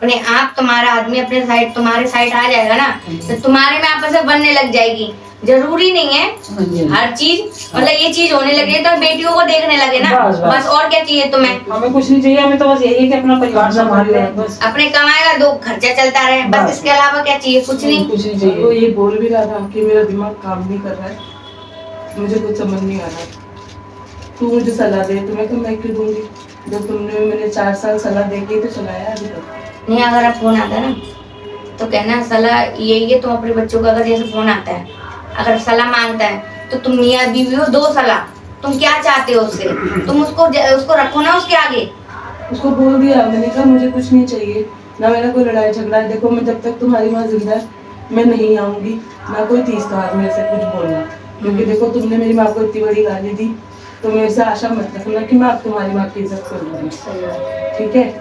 अपने आप तुम्हारा आदमी अपने साइड तुम्हारे साइड आ जाएगा ना, तो तुम्हारे में आपस में बनने लग जाएगी। जरूरी नहीं है हर चीज, मतलब ये चीज होने लगे तो बेटियों को देखने लगे ना, बस और क्या चाहिए तुम्हें? हमें कुछ नहीं चाहिए, हमें तो बस यही है कि अपना परिवार संभाल ले, बस अपने कमाएगा, दो खर्चा चलता रहे, बस इसके अलावा क्या चाहिए? कुछ नहीं। कुछ नहीं चाहिए। वो ये बोल भी रहा था कि मेरा दिमाग काम नहीं कर रहा है, मुझे कुछ समझ नहीं आ रहा, तू मुझे सलाह दे। तो मैं कहा मैं क्यों दूंगी, जब मैंने 4 साल सलाह दे के तो चलाया अभी तक। नहीं, अगर आप फोन आता है ना तो कहना सलाह यही है, तुम अपने बच्चों का अगर जैसे फोन आता है, अगर सलाह मांगता है तो तुम मियाँ बीवी हो, दो सलाह, तुम क्या चाहते हो उससे, तुम उसको रखो ना उसके आगे। उसको बोल दिया मैंने, कहा मुझे कुछ नहीं चाहिए, ना मेरा कोई लड़ाई झगड़ा है, देखो मैं जब तक तुम्हारी माँ जिंदा है मैं नहीं आऊंगी, ना कोई 30 बार मेरे से कुछ बोलना, क्योंकि देखो तुमने मेरी माँ को इतनी बड़ी गाली दी, तो मेरे से आशा मत रखना कि मैं अब तुम्हारी माँ की इज्जत करूंगी, ठीक है?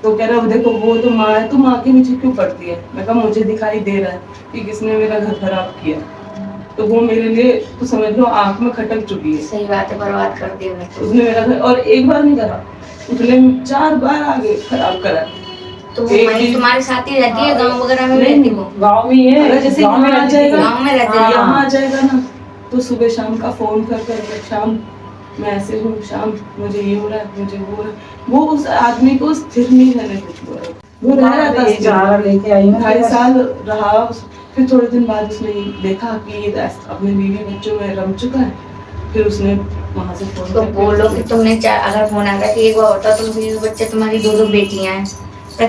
तो कह रहा देखो वो तो माँ है, तो माँ के नीचे क्यों पड़ती है? मैं कहा मुझे दिखाई दे रहा है कि किसने मेरा घर खराब किया, तो वो मेरे लिए तो समझ लो आंख में खटक चुकी है। सही बात है, बर्बाद कर दिया उसने मेरा घर, और एक बार नहीं करा, उसने 4 बार आगे खराब करा। तो वही तुम्हारे साथ ही रहती है, गांव वगैरह में रहती हो? गाँव में ही है, अगर जैसे गाँव में यहाँ आ जाएगा, गांव में रहते हाँ। हैं। यहाँ आ जाएगा ना तो सुबह शाम का फोन कर कर, शाम मैं ऐसे हूँ, शाम मुझे ये हो रहा है, मुझे वो हो रहा है। वो उस आदमी को स्थिर नहीं रहने देती, वो रह रहा था सहारा लेके आई हूँ, 2.5 साल रहा। फिर थोड़े दिन बाद उसने देखा कि ये अपने बीवी बच्चों में रम चुका है, फिर उसने वहाँ से फोन तो बोलो कि तुमने अगर फोन आता कि एक बार होता तो बीवी बच्चे तुम्हारी 2 बेटियां हैं,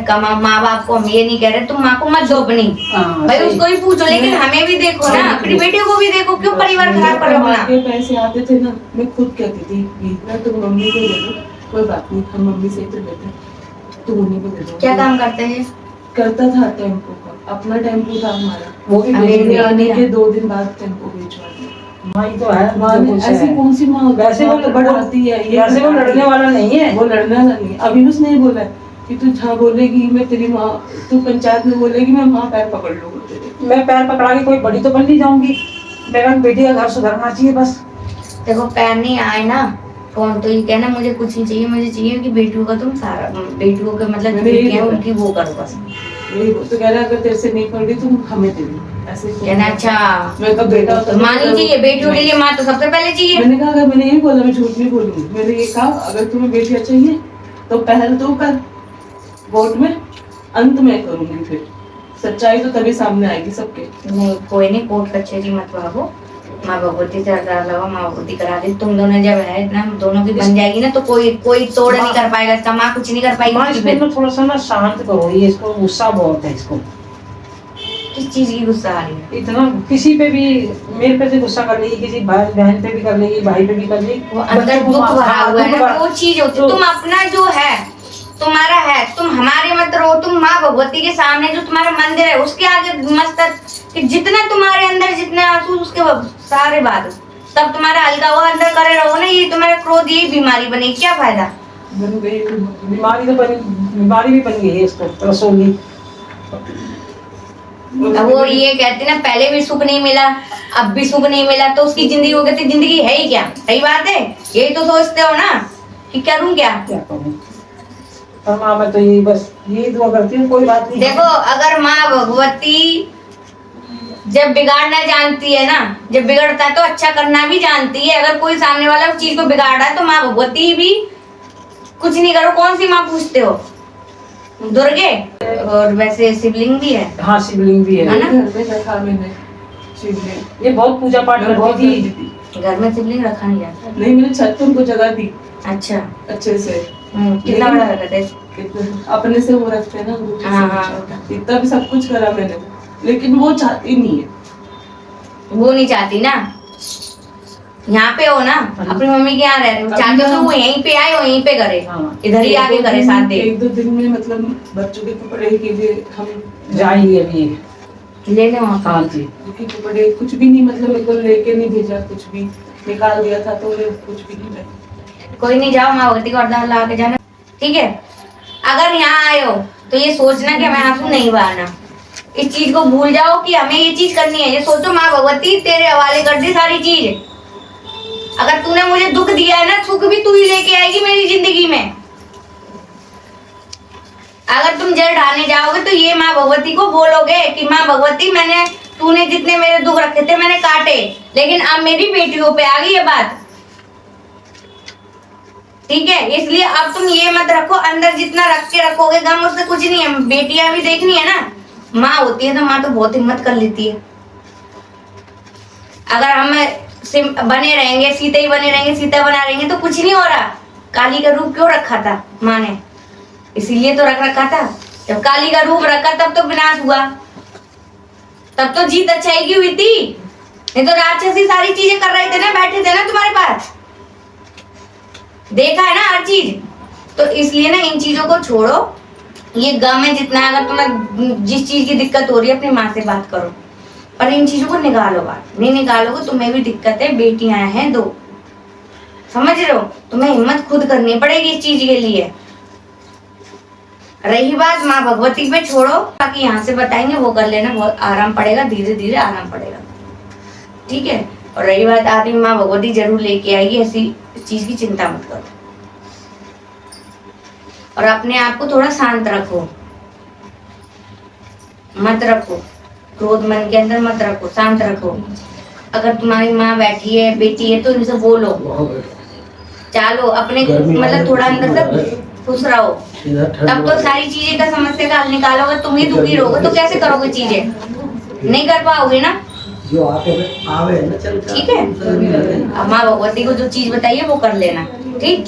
कमा माँ बाप को हम ये नहीं कह रहे तुम माँ को मत दो अपनी, भाई उसको ही पूछो, लेकिन हमें भी देखो ना, अपनी बेटियों को भी देखो, क्यों परिवार खराब करो अपना? के पैसे आते थे ना, मैं खुद कहती थी मैं तो मम्मी को दे दो, कोई बात नहीं, हम मम्मी से ही तो लेते, तुम उन्हीं को दे दो। क्या काम करते हैं? करता था टेम्पो का, अपना टेम्पो था हमारा, वो भी मेरे आने के 2 दिन बाद टेम्पो बेचवा दिया। माँ ही तो है, माँ ने ऐसी कौन सी माँ, वैसे वो बढ़ाती है, ये वैसे वो लड़ने वाला नहीं है, वो लड़ने वाला नहीं है। अभी उसने बोला है कि तू जहाँ बोलेगी मैं तेरी माँ, तू पंचायत में बोलेगी मैं वहाँ पैर पकड़ लूंगा तेरे। मैं पैर पकड़ा के कोई बड़ी तो बन नहीं जाऊंगी, मेरा बेटी का घर सुधरना चाहिए बस। देखो पैर नहीं आए ना, फोन तो ये कहना मुझे कुछ नहीं चाहिए, मुझे चाहिए कि बेटियों का तुम सारा, बेटियों के मतलब जो बेटियां हैं उनकी वो करो बस। यही तो कह रहा है अगर तेरे से नहीं पड़ रही तुम हमें दे दो, ऐसे कहना अच्छा मैं कब बेटा होता माँ नहीं चाहिए, बेटियों के लिए माँ तो सबसे पहले चाहिए। मैंने कहा अगर मैंने यही बोला, मैं झूठ नहीं बोलूंगी, मैंने ये कहा अगर तुम्हें बेटियां चाहिए तो पहल तो कर, वोट में अंत में करूंगी, फिर सच्चाई तो तभी सामने आएगी सबके। नहीं कोई नहीं, कोर्ट कचहरी मत भागो, माँ भगवती से अरदास लगाओ, माँ भगवती करा दे, तुम दोनों जब है ना दोनों की बन जाएगी ना तो कोई तोड़ नहीं कर पाएगा इसका, माँ कुछ नहीं कर माँ पाएगी। इसको ना थोड़ा सा ना शांत करो, ये इसको गुस्सा बहुत है इसको। किस चीज की गुस्सा आ रही है? इतना किसी पे भी, मेरे पे से गुस्सा कर लेगी, किसी भाई बहन पे भी कर लेगी, भाई पे भी कर लेगी, वो अंदर दुख भरा हुआ है ना, वो चीज होती है। तुम अपना जो है तुम्हारा है, तुम हमारे मत रहो, तुम माँ भगवती के सामने जो तुम्हारा मंदिर है उसके आगे मस्तक कि जितना तुम्हारे अंदर जितने आंसू उसके सारे बाद तब तुम्हारा हल्का हुआ अंदर करे रहो ना, ये तुम्हारा क्रोध यही बीमारी बनेगी, क्या फायदा? बीमारी तो बीमारी भी बन गई है इसको, रसोली। अब वो ये कहती ना पहले भी सुख नहीं मिला अब भी सुख नहीं मिला, तो उसकी जिंदगी वो कहती जिंदगी है ही क्या? सही बात है, यही तो सोचते हो ना कि करूं क्या करूं? और माँ मैं तो यही बस यही दुआ करती हूँ, कोई बात नहीं। देखो अगर माँ भगवती जब बिगाड़ना जानती है ना, जब बिगड़ता है तो अच्छा करना भी जानती है। अगर कोई सामने वाला उस चीज को बिगाड़ रहा है तो माँ भगवती भी कुछ नहीं करो। कौन सी माँ पूछते हो? दुर्गे। और वैसे शिवलिंग भी है। हाँ शिवलिंग भी है ना? घर में रखा मैंने शिवलिंग, ये बहुत पूजा पाठ करती थी। घर में शिवलिंग रखा नहीं जाता? नहीं मैंने छत पे उनको जगह दी अच्छा अच्छे से। कितना बड़ा रखा था? अपने से वो रखते हैं ना अंगूठी से, इतना भी सब कुछ करा मैंने, लेकिन वो चाहती नहीं है। वो नहीं चाहती ना, यहाँ पे हो ना अपनी मम्मी के यहाँ रह रहे हो, चाहते हो तो वो यहीं पे आए, यहीं पे करे, इधर ही आके करे साथ दे। 1-2 दिन में मतलब बच्चों के कपड़े के लिए हम जाएंगे अभी ले ले वहाँ। हाँ जी, के कपड़े कुछ भी नहीं, मतलब मेरे को लेके नहीं भेजा, कुछ भी निकाल दिया था तो कुछ भी नहीं। कोई नहीं, जाओ माँ भगवती को अरदास लगा के जाना, ठीक है? अगर यहाँ आए हो तो ये सोचना कि हमें आंसू नहीं बहाना, इस चीज को भूल जाओ कि हमें ये चीज करनी है। ये सोचो माँ भगवती तेरे हवाले कर दी सारी चीज। अगर तूने मुझे दुख दिया है ना, सुख भी तू ही लेके आएगी मेरी जिंदगी में। अगर तुम जल ढाने जाओगे तो ये माँ भगवती को बोलोगे कि माँ भगवती तूने जितने मेरे दुख रखे थे मैंने काटे, लेकिन अब मेरी बेटियों पे आ गई ये बात। ठीक है, इसलिए अब तुम ये मत रखो, अंदर जितना रख के रखोगे गम उससे कुछ नहीं है। बेटियां भी देखनी है ना, माँ होती है तो माँ तो बहुत हिम्मत कर लेती है। अगर हम बने रहेंगे, सीता ही बने रहेंगे, सीता बना रहेंगे तो कुछ नहीं हो रहा। काली का रूप क्यों रखा था माँ ने? इसीलिए तो रख रखा था। जब काली का रूप रखा तब तो विनाश हुआ, तब तो जीत अच्छाई की हुई थी। नहीं तो राक्षसी सारी चीजें कर रहे थे ना, बैठे थे ना तुम्हारे पास, देखा है ना हर चीज। तो इसलिए ना इन चीजों को छोड़ो, ये गम है जितना, अगर तुम्हें जिस चीज की दिक्कत हो रही है अपनी माँ से बात करो, पर इन चीजों को निकालो। बात नहीं निकालोगे तुम्हें भी दिक्कत है, बेटियां हैं 2, समझ रहे हो? तुम्हें हिम्मत खुद करनी पड़ेगी इस चीज के लिए। रही बात माँ भगवती पे छोड़ो, बाकी यहाँ से बताएंगे वो कर लेना, बहुत आराम पड़ेगा, धीरे धीरे आराम पड़ेगा। ठीक है, और रही बात आदमी, माँ भगवती जरूर लेके आएगी, ऐसी चीज की चिंता मत करो। और अपने आप को थोड़ा शांत रखो, मत रखो क्रोध मन के अंदर, मत रखो, शांत रखो। अगर तुम्हारी माँ बैठी है, बेटी है, तो इनसे बोलो, चालो अपने मतलब थोड़ा अंदर से खुश रहो, तब तो सारी चीजें का समस्या का हल निकालोगे। तुम ही दुखी रहोगे तो कैसे करोगे चीजें? नहीं कर पाओगे ना। जो आवे ना चल। ठीक है, अब माँ भगवती को जो चीज बताइए वो कर लेना। ठीक।